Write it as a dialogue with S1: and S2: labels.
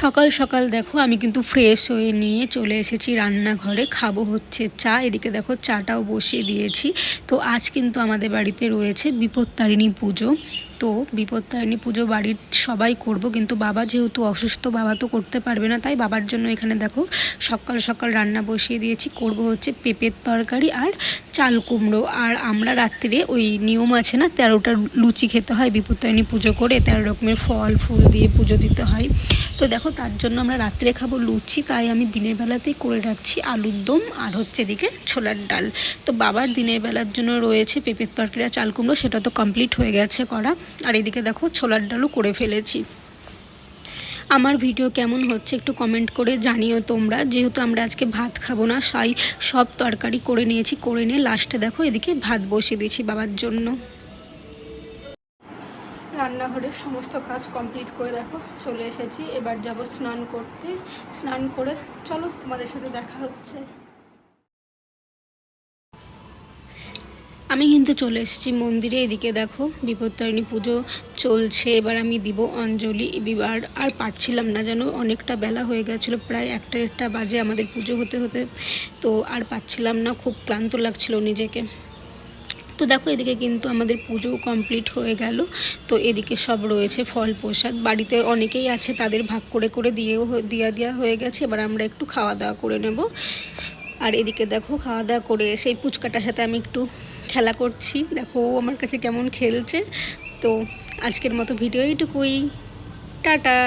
S1: সকাল সকাল দেখো আমি কিন্তু ফ্রেশ হয়ে নিয়ে চলে এসেছি রান্নাঘরে। খাবো হচ্ছে চা। এদিকে দেখো চাটাও বসিয়ে দিয়েছি। তো আজ কিন্তু আমাদের বাড়িতে রয়েছে বিপত্তারিণী পুজো। তো বিপত্তারিণী পুজো বাড়ির সবাই করব, কিন্তু বাবা যেহেতু অসুস্থ, বাবা তো করতে পারবে না, তাই বাবার জন্য এখানে দেখো সকাল সকাল রান্না বসিয়ে দিয়েছি। করব হচ্ছে পেঁপের তরকারি আর চাল কুমড়ো। আর আমরা রাত্রে ওই নিয়ম আছে না, 13টা লুচি খেতে হয় বিপত্তারিণী পুজো করে, 13 রকমের ফল ফুল দিয়ে পুজো দিতে হয়। তো দেখো তার জন্য আমরা রাত্রে খাবো লুচি, তাই আমি দিনের বেলাতেই করে রাখছি আলুর দম আর হচ্ছে এদিকে ছোলার ডাল। তো বাবার দিনের বেলার জন্য রয়েছে পেঁপের তরকারি আর চাল কুমড়ো, সেটা তো কমপ্লিট হয়ে গেছে করা। আর এদিকে দেখো ছোলার ডালও করে ফেলেছি। আমার ভিডিও কেমন হচ্ছে একটু কমেন্ট করে জানিও তোমরা। যেহেতু আমরা আজকে ভাত খাবো না, তাই সব তরকারি করে নিয়েছি। করে নিয়ে লাস্টে দেখো এদিকে ভাত বসিয়ে দিয়েছি বাবার জন্য। রান্নাঘরের সমস্ত কাজ কমপ্লিট করে দেখো চলে এসেছি। এবার যাব স্নান করতে। স্নান করে চলো তোমাদের সাথে দেখা হচ্ছে। আমি কিন্তু চলে এসেছি মন্দিরে। এদিকে দেখো বিপত্তারিণী পুজো চলছে, এবার আমি দিব অঞ্জলি। এবার আর পারছিলাম না, যেন অনেকটা বেলা হয়ে গেছিলো, প্রায় 1টা বাজে আমাদের পুজো হতে হতে। তো আর পারছিলাম না, খুব ক্লান্ত লাগছিল নিজেকে। তো দেখো এদিকে কিন্তু আমাদের পুজো কমপ্লিট হয়ে গেল। তো এদিকে সব রয়েছে ফল প্রসাদ, বাড়িতে অনেকেই আছে, তাদের ভাগ করে করে দেওয়া হয়ে গেছে। এবার আমরা একটু খাওয়া দাওয়া করে নেব। আর এদিকে দেখো খাওয়া দাওয়া করে সেই পুচকাটার সাথে আমি একটু খেলা করছি। দেখো ও আমার কাছে কেমন খেলছে। তো আজকের মতো ভিডিও এইটুকুই। টাটা।